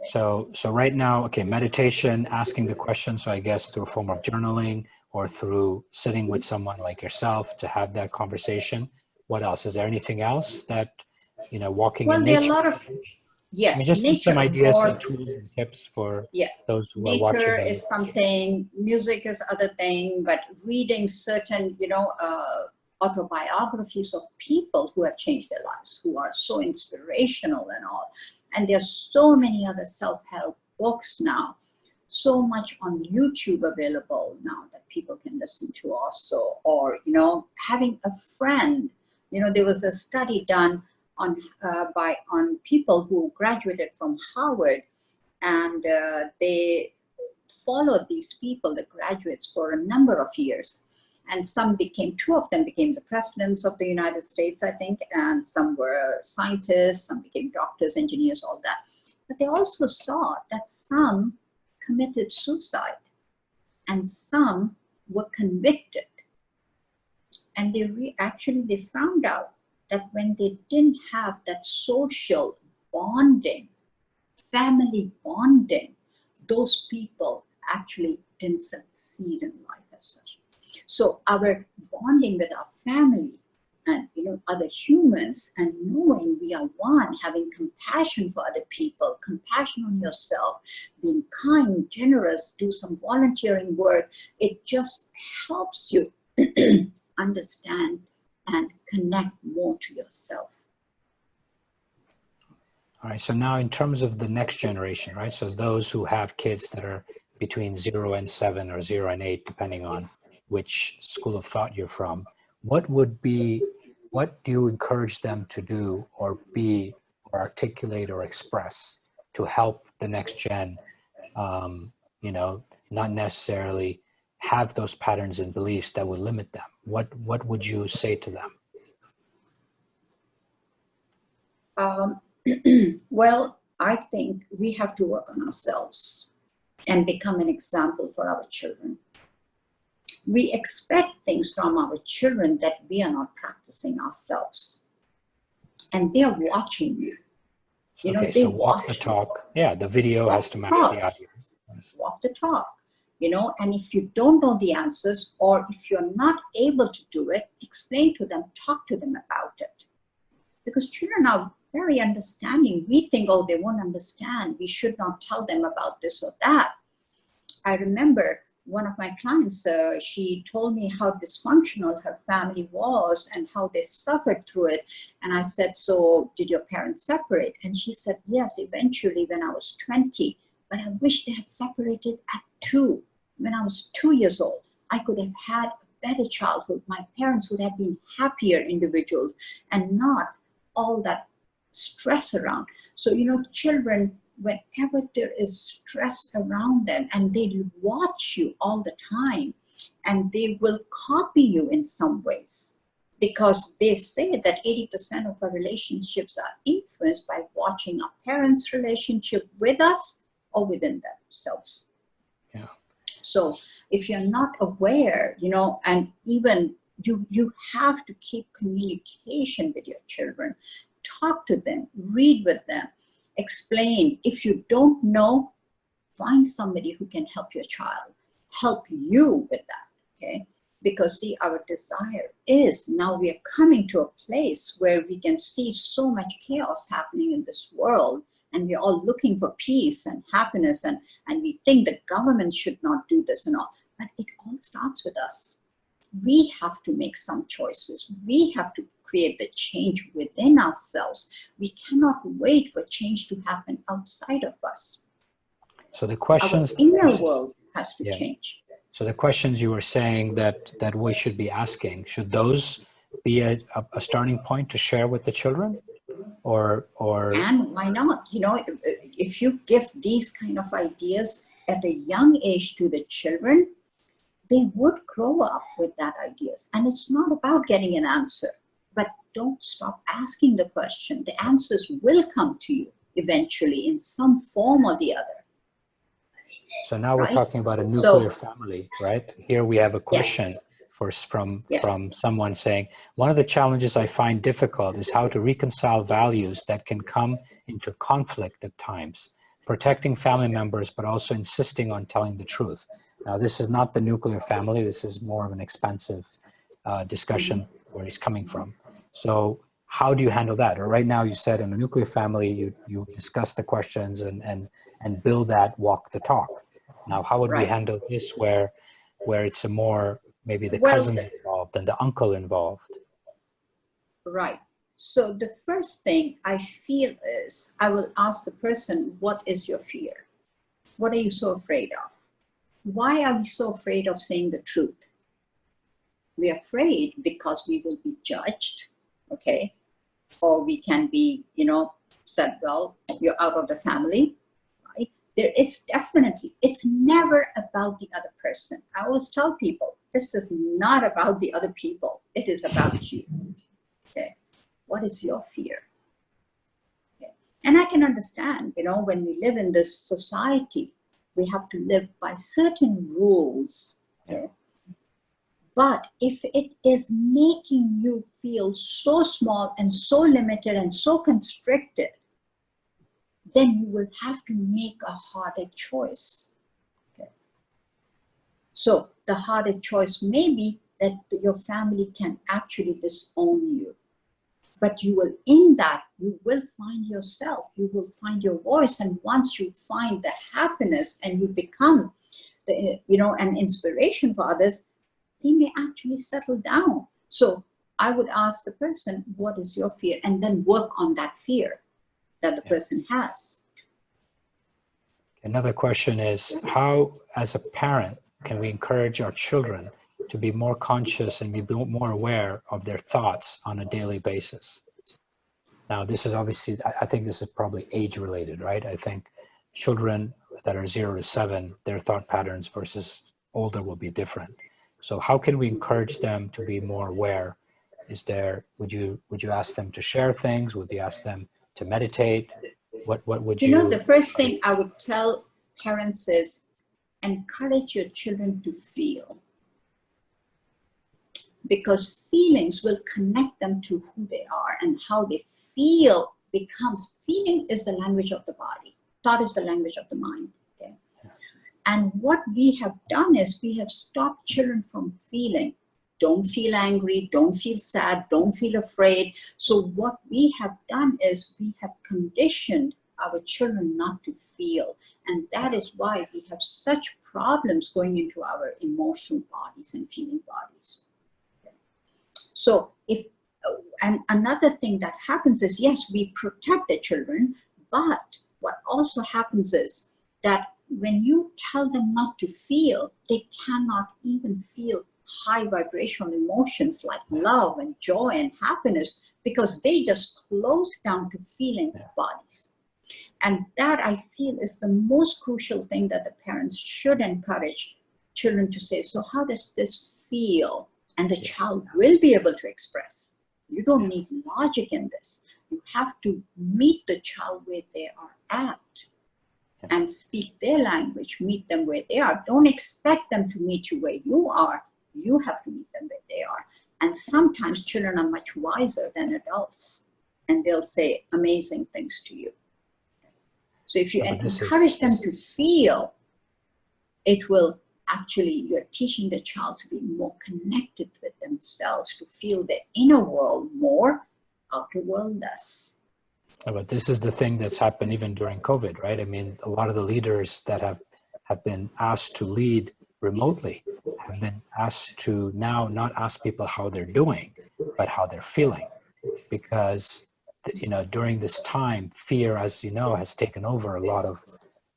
So right now, okay, meditation, asking the question, so I guess through a form of journaling or through sitting with someone like yourself to have that conversation. What else? Is there anything else that, you know, walking in nature? Well, there are a lot of, yes. I mean, just nature, some ideas, or, some tools and tips for yeah, those who are watching. Nature is something, music is other thing, but reading certain, you know, autobiographies of people who have changed their lives, who are so inspirational and all. And there's so many other self-help books now, so much on YouTube available now that people can listen to also. Or, you know, having a friend. You know, there was a study done on people who graduated from Harvard, and they followed these people, the graduates, for a number of years. And two of them became the presidents of the United States, I think, and some were scientists, some became doctors, engineers, all that. But they also saw that some committed suicide and some were convicted. And they found out that when they didn't have that social bonding, family bonding, those people actually didn't succeed in life as such. So our bonding with our family and, you know, other humans, and knowing we are one, having compassion for other people, compassion on yourself, being kind, generous, do some volunteering work, it just helps you understand and connect more to yourself. All right, so now in terms of the next generation, right? So those who have kids that are between 0 and 7 or 0 and 8, depending on which school of thought you're from, what do you encourage them to do or be or articulate or express to help the next gen, not necessarily have those patterns and beliefs that would limit them? What would you say to them? Well, I think we have to work on ourselves and become an example for our children. We expect things from our children that we are not practicing ourselves. And they're watching you. Okay, so walk the talk. Yeah, the video has to match the audio. Walk the talk, and if you don't know the answers, or if you're not able to do it, explain to them, talk to them about it. Because children are very understanding. We think, oh, they won't understand. We should not tell them about this or that. I remember one of my clients, she told me how dysfunctional her family was and how they suffered through it. And I said, so did your parents separate? And she said, yes, eventually when I was 20, but I wish they had separated at 2. When I was 2 years old, I could have had a better childhood. My parents would have been happier individuals and not all that stress around. So, children, whenever there is stress around them and they watch you all the time and they will copy you in some ways, because they say that 80% of our relationships are influenced by watching our parents' relationship with us or within themselves. Yeah. So if you're not aware, and even you have to keep communication with your children, talk to them, read with them, explain. If you don't know, find somebody who can help your child, help you with that, okay? Because see, our desire is, now we are coming to a place where we can see so much chaos happening in this world, and we're all looking for peace and happiness, and we think the government should not do this and all, but it all starts with us. We have to make some choices. We have to create the change within ourselves. We cannot wait for change to happen outside of us. So the questions, our inner world has to change. So the questions you were saying that we should be asking, should those be a starting point to share with the children? Or and why not? If you give these kind of ideas at a young age to the children, they would grow up with that ideas. And it's not about getting an answer, but don't stop asking the question. The answers will come to you eventually in some form or the other. So now we're talking about a nuclear family, right? Here we have a question from someone saying, one of the challenges I find difficult is how to reconcile values that can come into conflict at times, protecting family members, but also insisting on telling the truth. Now, this is not the nuclear family. This is more of an expansive discussion where he's coming from. So how do you handle that? Or right now you said in a nuclear family, you discuss the questions and build that walk the talk. Now, how would we handle this where it's a more, maybe the cousins involved and the uncle involved? Right. So the first thing I feel is I will ask the person, what is your fear? What are you so afraid of? Why are we so afraid of saying the truth? We are afraid because we will be judged, okay? Or we can be, said, well, you're out of the family, right? There is definitely, it's never about the other person. I always tell people, this is not about the other people. It is about you, okay? What is your fear? Okay. And I can understand, when we live in this society, we have to live by certain rules. Okay? But if it is making you feel so small and so limited and so constricted, then you will have to make a harder choice. Okay? So the harder choice may be that your family can actually disown you. But you will, in that, you will find yourself, you will find your voice. And once you find the happiness and you become, an inspiration for others, they may actually settle down. So I would ask the person, what is your fear? And then work on that fear that the person has. Another question is, how, as a parent, can we encourage our children to be more conscious and be more aware of their thoughts on a daily basis? Now, this is obviously, I think this is probably age related, right? I think children that are 0 to 7, their thought patterns versus older will be different. So how can we encourage them to be more aware? Is there, would you ask them to share things? Would you ask them to meditate? What would you? You know, the first thing I would tell parents is encourage your children to feel. Because feelings will connect them to who they are, and how they feel becomes, feeling is the language of the body. Thought is the language of the mind. Okay? And what we have done is we have stopped children from feeling. Don't feel angry, don't feel sad, don't feel afraid. So what we have done is we have conditioned our children not to feel. And that is why we have such problems going into our emotional bodies and feeling bodies. So and another thing that happens is, yes, we protect the children, but what also happens is that when you tell them not to feel, they cannot even feel high vibrational emotions like love and joy and happiness, because they just close down to feeling bodies. And that, I feel, is the most crucial thing that the parents should encourage children to say, so how does this feel? And the child will be able to express. You don't need logic in this. You have to meet the child where they are at and speak their language, meet them where they are. Don't expect them to meet you where you are. You have to meet them where they are. And sometimes children are much wiser than adults, and they'll say amazing things to you. So if you encourage them to feel, it will actually, you're teaching the child to be more connected with themselves, to feel the inner world more, outer world less. But this is the thing that's happened even during COVID, right? I mean, a lot of the leaders that have been asked to lead remotely have been asked to now not ask people how they're doing, but how they're feeling. Because, you know, during this time, fear, as you know, has taken over a lot of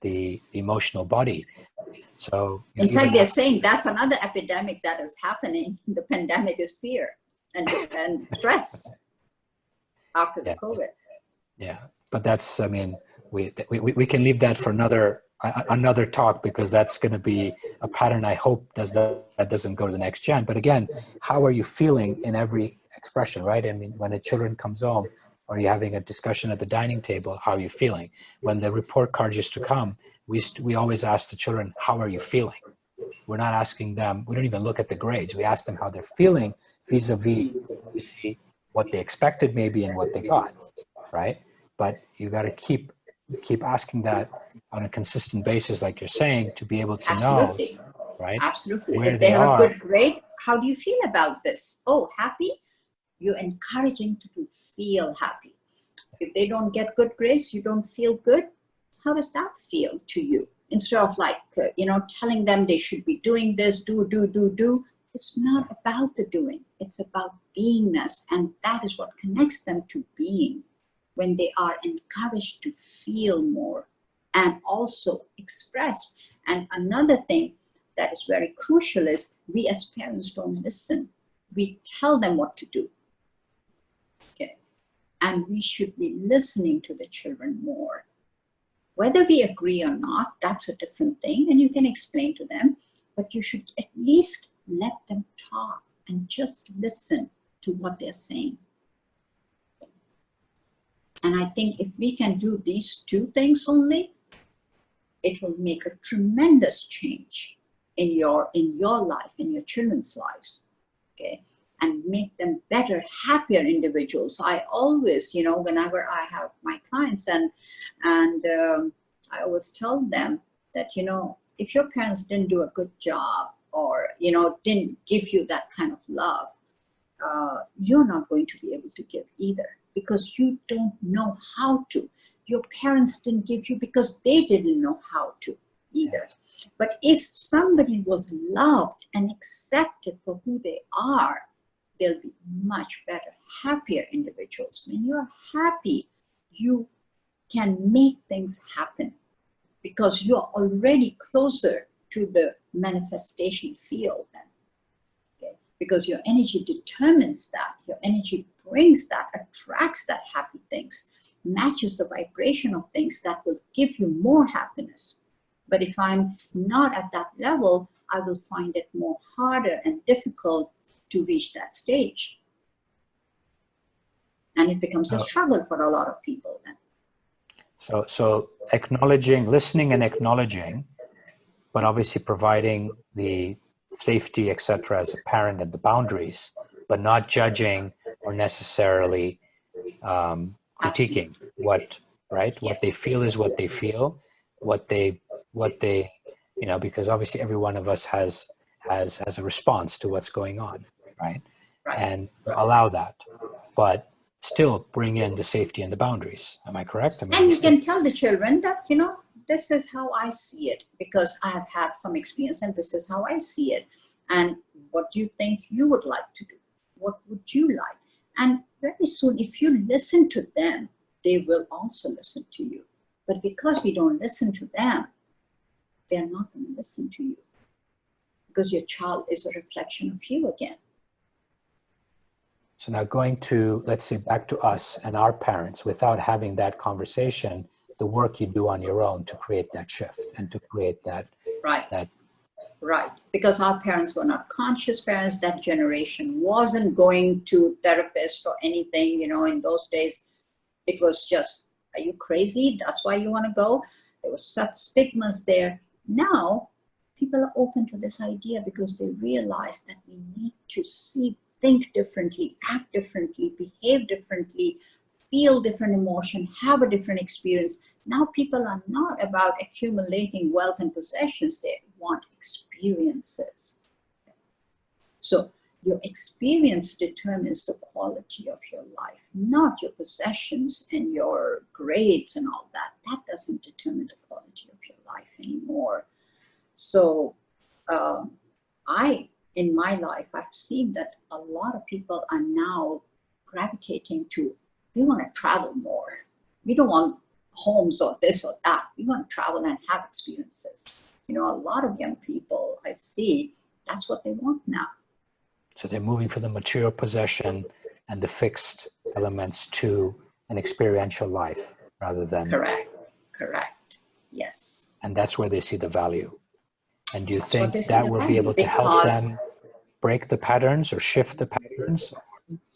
the emotional body. So, in fact, they're saying that's another epidemic that is happening. The pandemic is fear and stress after the COVID. Yeah, but that's, I mean, we can leave that for another talk, because that's going to be a pattern. I hope that doesn't go to the next gen. But again, how are you feeling in every expression, right? I mean, when a children comes home, or you're having a discussion at the dining table, how are you feeling? When the report card used to come, we always ask the children, how are you feeling? We're not asking them, we don't even look at the grades. We ask them how they're feeling vis-a-vis what they expected maybe and what they got, right? But you got to keep asking that on a consistent basis, like you're saying, to be able to know, right? Absolutely. Where if they have are. A good grade, how do you feel about this? Oh, happy? You're encouraging to feel happy. If they don't get good grades, you don't feel good. How does that feel to you? Instead of like, telling them they should be doing this, do. It's not about the doing. It's about beingness. And that is what connects them to being, when they are encouraged to feel more and also express. And another thing that is very crucial is we as parents don't listen. We tell them what to do. Okay. And we should be listening to the children more. Whether we agree or not, that's a different thing, and you can explain to them, but you should at least let them talk and just listen to what they're saying. And I think if we can do these two things only, it will make a tremendous change in your life, in your children's lives, okay? And make them better, happier individuals. I always, whenever I have my clients, and I always tell them that, if your parents didn't do a good job, or, didn't give you that kind of love, you're not going to be able to give either, because you don't know how to. Your parents didn't give you because they didn't know how to either. But if somebody was loved and accepted for who they are, they'll be much better, happier individuals. When you're happy, you can make things happen because you're already closer to the manifestation field then. Okay? Because your energy determines that, your energy brings that, attracts that happy things, matches the vibration of things that will give you more happiness. But if I'm not at that level, I will find it more harder and difficult to reach that stage. And it becomes a struggle for a lot of people then. So acknowledging, listening and acknowledging, but obviously providing the safety, etc., as a parent and the boundaries, but not judging or necessarily critiquing what, right? Yes. What they feel is what they feel, what they, you know, because obviously every one of us has a response to what's going on, right? And allow that, but still bring in the safety and the boundaries. Am I correct? And you can tell the children that, you know, this is how I see it because I have had some experience and this is how I see it. And what do you think you would like to do? What would you like? And very soon, if you listen to them, they will also listen to you. But because we don't listen to them, they're not going to listen to you because your child is a reflection of you again. So now going to, let's say, back to us and our parents, without having that conversation, the work you do on your own to create that shift and to create that. Right. Because our parents were not conscious parents. That generation wasn't going to therapists or anything, you know, in those days. It was just, are you crazy? That's why you want to go? There was such stigmas there. Now, people are open to this idea because they realize that we need to think differently, act differently, behave differently, feel different emotion, have a different experience. Now people are not about accumulating wealth and possessions. They want experiences. So your experience determines the quality of your life, not your possessions and your grades and all that. That doesn't determine the quality of your life anymore. So in my life, I've seen that a lot of people are now gravitating to, we want to travel more. We don't want homes or this or that. We want to travel and have experiences. You know, a lot of young people I see, that's what they want now. So they're moving from the material possession and the fixed elements to an experiential life rather than... Correct, yes. And that's where they see the value. And do you think that will be able to help them break the patterns or shift the patterns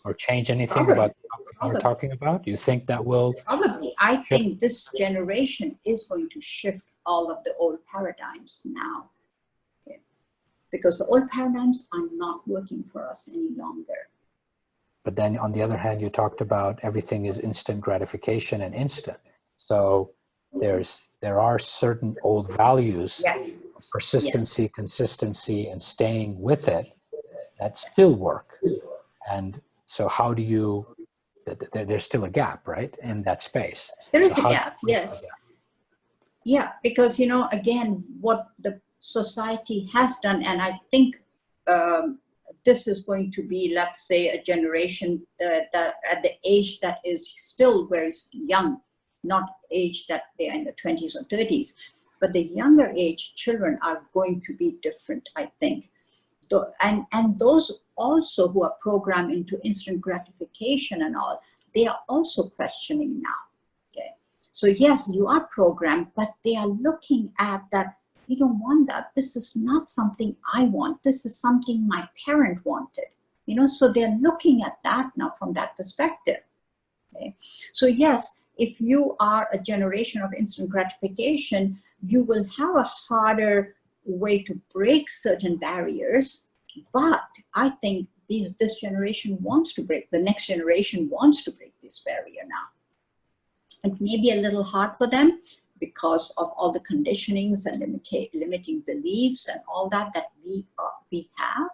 or change anything about what we're talking about? Do you think that will? Probably. I think this generation is going to shift all of the old paradigms now. Okay. Because the old paradigms are not working for us any longer. But then on the other hand, you talked about everything is instant gratification and instant. So there are certain old values, persistency, consistency, and staying with it that still work. And so how do you, there's still a gap, right, in that space? There is a gap, yes. Yeah, because, you know, again, what the society has done, and I think this is going to be, let's say, a generation that at the age that is still very young, not age that they are in the 20s or 30s, but the younger age children are going to be different, I think. And those also who are programmed into instant gratification and all, they are also questioning now. Okay, so yes, you are programmed, but they are looking at that. We don't want that. This is not something I want. This is something my parent wanted. You know, so they're looking at that now from that perspective. Okay, so yes, if you are a generation of instant gratification, you will have a harder way to break certain barriers. But I think this generation wants to break, the next generation wants to break this barrier now. It may be a little hard for them because of all the conditionings and limiting beliefs and all that we have,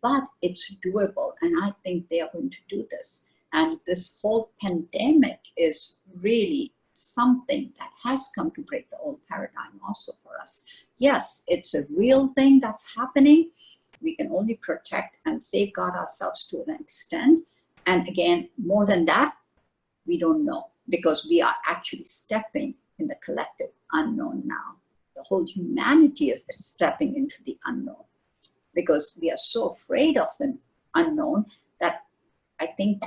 but it's doable. And I think they are going to do this. And this whole pandemic is really something that has come to break the old paradigm also for us. Yes, it's a real thing that's happening, We can only protect and safeguard ourselves to an extent. And again, more than that, we don't know, because we are actually stepping in the collective unknown now. The whole humanity is stepping into the unknown, because we are so afraid of the unknown that I think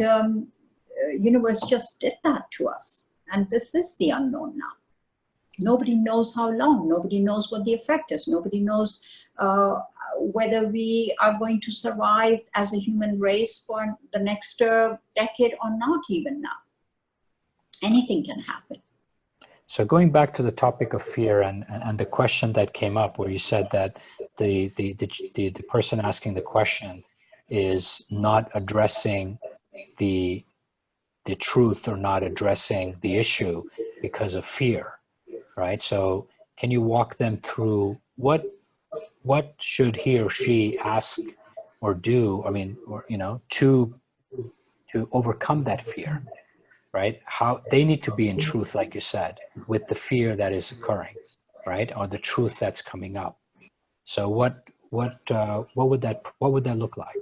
universe just did that to us. And this is the unknown now. Nobody knows how long. Nobody knows what the effect is. Nobody knows whether we are going to survive as a human race for the next decade or not even now. Anything can happen. So going back to the topic of fear and the question that came up, where you said that the person asking the question is not addressing the truth, or not addressing the issue because of fear, right? So can you walk them through what should he or she ask or do? I mean, or to overcome that fear, right? How they need to be in truth, like you said, with the fear that is occurring, right? Or the truth that's coming up. So what would that look like?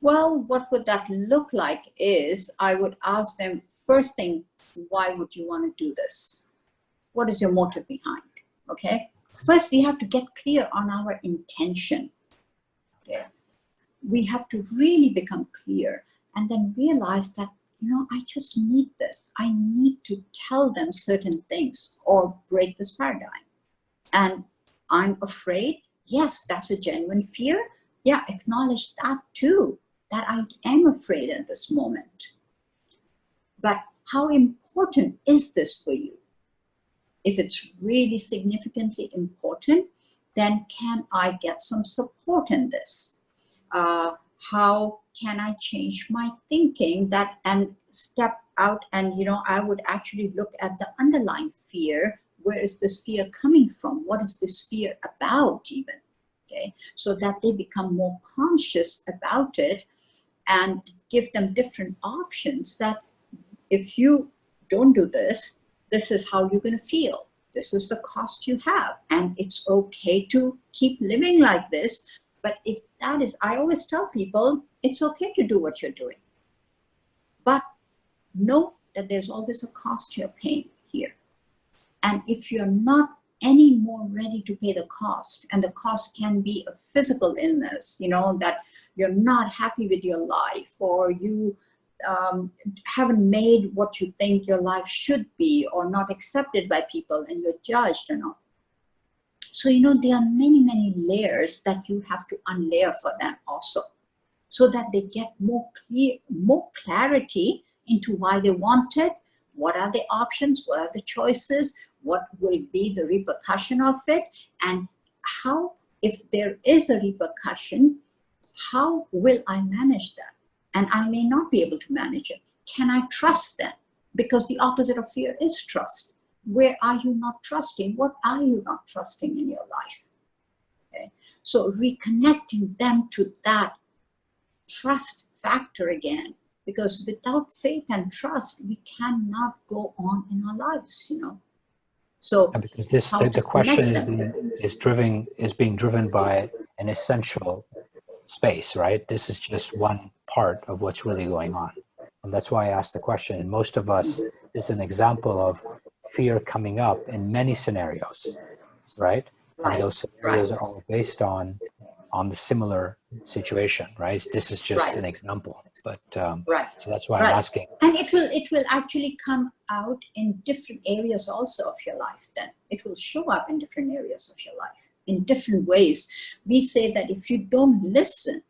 Well, what would that look like is, I would ask them, first thing, why would you want to do this? What is your motive behind? Okay. First, we have to get clear on our intention. Okay. We have to really become clear, and then realize that, I just need this. I need to tell them certain things or break this paradigm. And I'm afraid. Yes, that's a genuine fear. Yeah, acknowledge that too, that I am afraid at this moment. But how important is this for you? If it's really significantly important, then can I get some support in this? How can I change my thinking and step out? And, I would actually look at the underlying fear. Where is this fear coming from? What is this fear about even? Okay, so that they become more conscious about it, and give them different options, that if you don't do this, this is how you're going to feel. This is the cost you have. And it's okay to keep living like this. But if that is, I always tell people, it's okay to do what you're doing. But know that there's always a cost you're paying here. And if you're not any more ready to pay the cost, and the cost can be a physical illness, that you're not happy with your life, or you haven't made what you think your life should be, or not accepted by people, and you're judged and all. So, there are many, many layers that you have to unlayer for them also, so that they get more clarity into why they want it. What are the options? What are the choices? What will be the repercussion of it? And how, if there is a repercussion, how will I manage that? And I may not be able to manage it. Can I trust them? Because the opposite of fear is trust. Where are you not trusting? What are you not trusting in your life? Okay. So reconnecting them to that trust factor again. Because without faith and trust, we cannot go on in our lives, So because the question is being driven by an essential space, right? This is just one part of what's really going on. And that's why I asked the question. And most of us, this is an example of fear coming up in many scenarios, right? And those scenarios are all based on the similar situation, right? This is just an example, but so that's why I'm asking. And it will actually come out in different areas also of your life. Then it will show up in different areas of your life in different ways. We say that if you don't listen,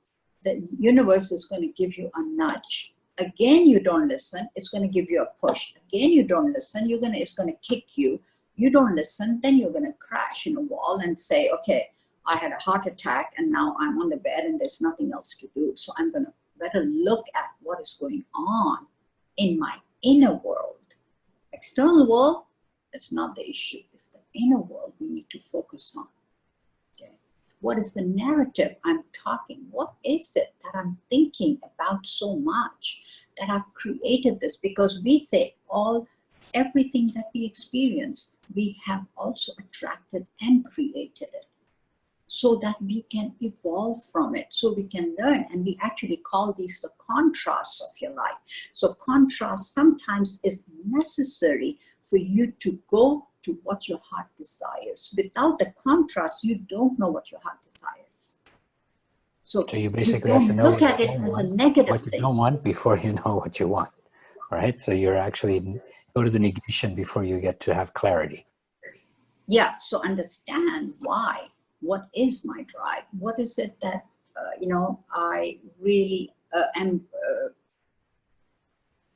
the universe is going to give you a nudge. Again, you don't listen, it's going to give you a push. Again, you don't listen, it's going to kick you. You don't listen, then you're going to crash in a wall and say, okay, I had a heart attack and now I'm on the bed and there's nothing else to do. So I'm going to better look at what is going on in my inner world. External world is not the issue. It's the inner world we need to focus on. Okay. What is the narrative I'm talking? What is it that I'm thinking about so much that I've created this? Because we say everything that we experience, we have also attracted and created it. so that we can evolve from it, so we can learn. And we actually call these the contrasts of your life. So contrast sometimes is necessary for you to go to what your heart desires. Without the contrast, you don't know what your heart desires. So you basically have to know look at it as a negative what you thing. don't want before you know what you want, right? So you're actually go to the negation before you get to have clarity. Yeah, so understand why. What is my drive? What is it that, I really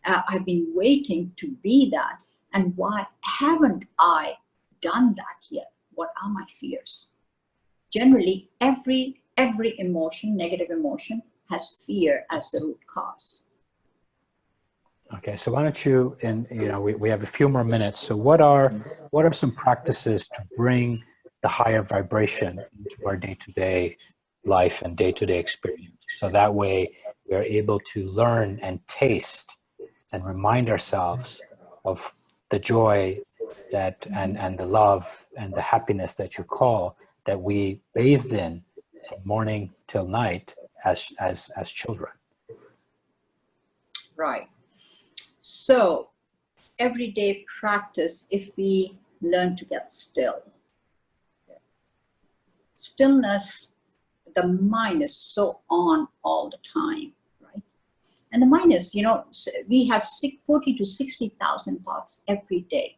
I've been waiting to be that, and why haven't I done that yet? What are my fears? Generally, every emotion, negative emotion, has fear as the root cause. Okay, so why don't you, and we have a few more minutes. So what are some practices to bring the higher vibration into our day-to-day life and day-to-day experience? So that way we're able to learn and taste and remind ourselves of the joy that and the love and the happiness that you call that we bathed in from morning till night as children. Right. So everyday practice, if we learn to get still. Stillness, the mind is so on all the time, right? And the mind is, we have 40 to 60,000 thoughts every day.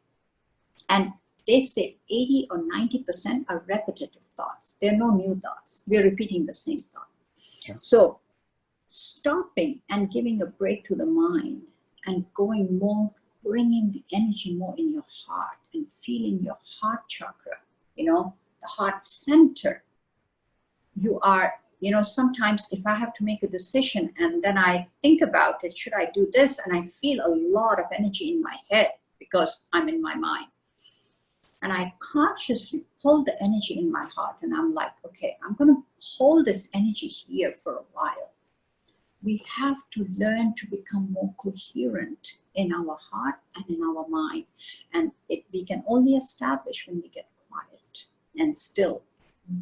And they say 80 or 90% are repetitive thoughts. There are no new thoughts. We're repeating the same thought. Yeah. So stopping and giving a break to the mind and going more, bringing the energy more in your heart and feeling your heart chakra, the heart center. You are, sometimes if I have to make a decision and then I think about it, should I do this? And I feel a lot of energy in my head because I'm in my mind. And I consciously pull the energy in my heart and I'm like, okay, I'm going to hold this energy here for a while. We have to learn to become more coherent in our heart and in our mind. And we can only establish when we get quiet and still.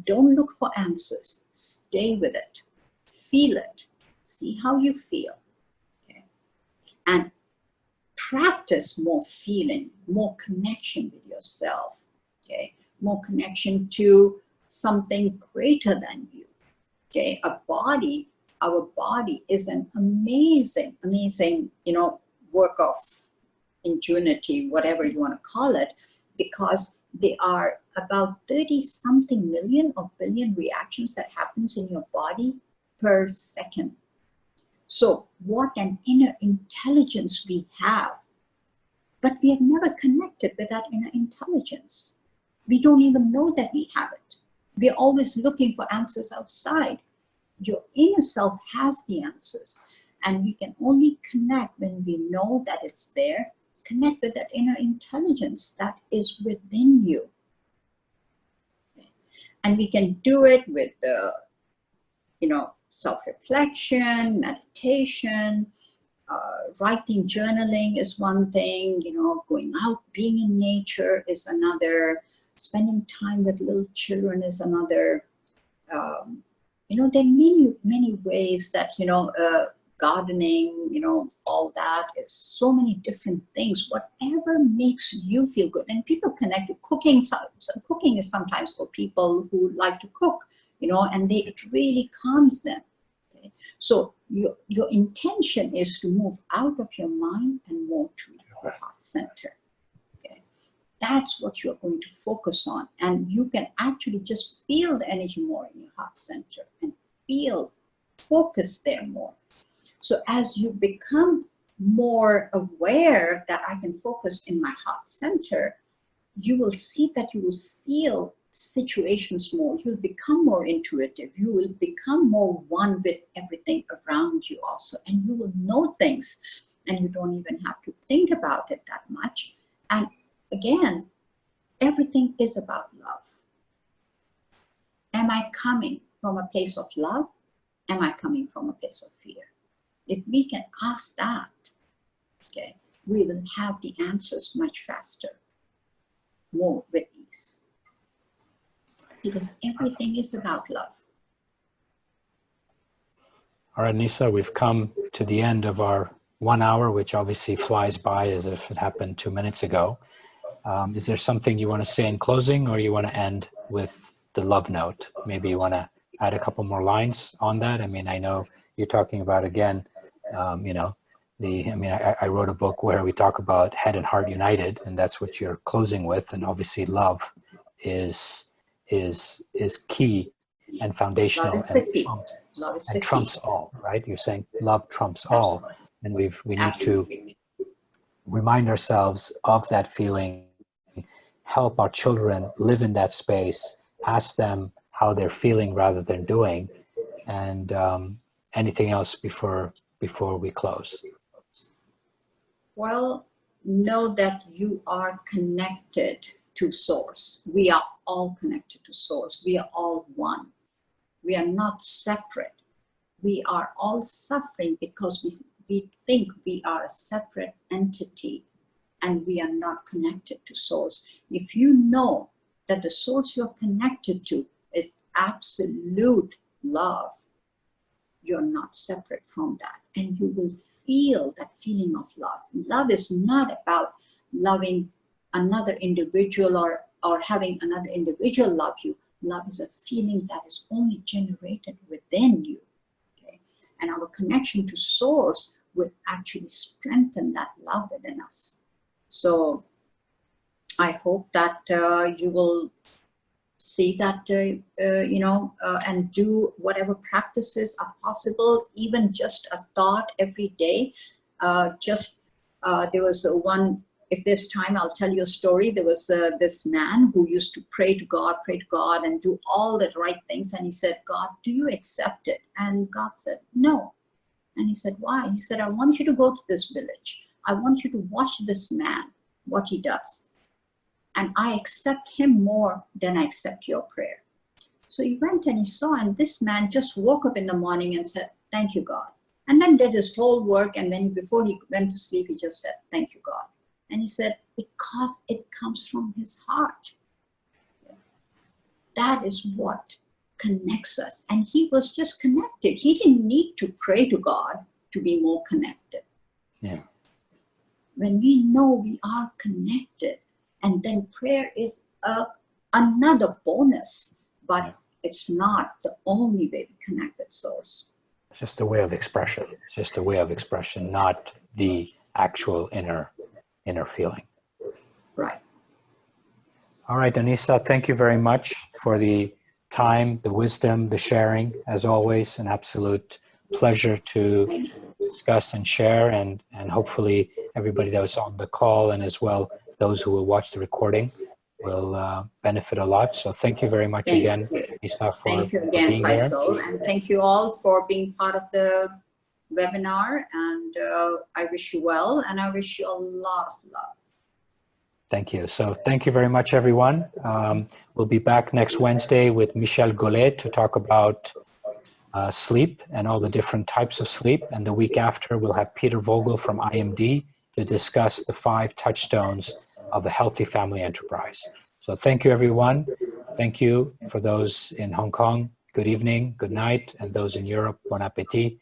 Don't look for answers. Stay with it. Feel it. See how you feel. Okay? And practice more feeling, more connection with yourself. Okay? More connection to something greater than you. Okay? Our body is an amazing, work of ingenuity, whatever you want to call it, because there are about 30-something million or billion reactions that happens in your body per second. So what an inner intelligence we have, but we have never connected with that inner intelligence. We don't even know that we have it. We're always looking for answers outside. Your inner self has the answers, and we can only connect when we know that it's there. Connect with that inner intelligence that is within you. Okay. And we can do it with self-reflection, meditation, writing, journaling is one thing, going out, being in nature is another, spending time with little children is another. There are many ways that, gardening, all that is so many different things, whatever makes you feel good. And people connect to cooking. So cooking is sometimes for people who like to cook, and it really calms them. Okay? So your intention is to move out of your mind and more to your heart center. Okay? That's what you're going to focus on. And you can actually just feel the energy more in your heart center and focus there more. So as you become more aware that I can focus in my heart center, you will see that you will feel situations more. You'll become more intuitive. You will become more one with everything around you also. And you will know things and you don't even have to think about it that much. And again, everything is about love. Am I coming from a place of love? Am I coming from a place of fear? If we can ask that, okay, we will have the answers much faster, more with ease. because everything is about love. All right, Anisa, we've come to the end of our 1 hour, which obviously flies by as if it happened 2 minutes ago. Is there something you want to say in closing, or you want to end with the love note? Maybe you want to add a couple more lines on that. I mean, I know you're talking about, again, you know, I wrote a book where we talk about head and heart united, and that's what you're closing with. And obviously love is key and foundational and trumps all, right? You're saying love trumps all. And we need to remind ourselves of that feeling, help our children live in that space, ask them how they're feeling rather than doing, and anything else before we close? Well, know that you are connected to Source. We are all connected to Source. We are all one. We are not separate. We are all suffering because we think we are a separate entity and we are not connected to Source. If you know that the Source you're connected to is absolute love, you're not separate from that, and you will feel that feeling of love. Love is not about loving another individual or having another individual love you. Love is a feeling that is only generated within you. Okay? And our connection to Source will actually strengthen that love within us. So I hope that you will see that, and do whatever practices are possible, even just a thought every day. There was one, if there's time, I'll tell you a story. There was this man who used to pray to God, and do all the right things. And he said, God, do you accept it? And God said, no. And he said, why? He said, I want you to go to this village. I want you to watch this man, what he does. And I accept him more than I accept your prayer. So he went and he saw, and this man just woke up in the morning and said, thank you, God. And then did his whole work. And then before he went to sleep, he just said, thank you, God. And he said, because it comes from his heart. That is what connects us. And he was just connected. He didn't need to pray to God to be more connected. Yeah. When we know we are connected, and then prayer is another bonus, but it's not the only way we connect with Source. It's just a way of expression. It's just a way of expression, not the actual inner feeling. Right. All right, Anisa, thank you very much for the time, the wisdom, the sharing. As always, an absolute pleasure to discuss and share, and hopefully everybody that was on the call, and as well those who will watch the recording, will benefit a lot. So thank you very much again, Anisa, for being here. Faisal, and thank you all for being part of the webinar, and I wish you well, and I wish you a lot of love. Thank you. So thank you very much, everyone. We'll be back next Wednesday with Michel Gollet to talk about sleep and all the different types of sleep. And the week after, we'll have Peter Vogel from IMD to discuss the 5 touchstones of a healthy family enterprise. So thank you, everyone. Thank you for those in Hong Kong. Good evening, good night. And those in Europe, bon appetit.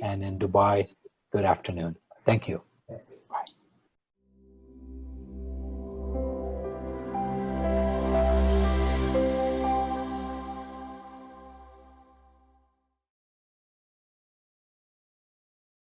And in Dubai, good afternoon. Thank you.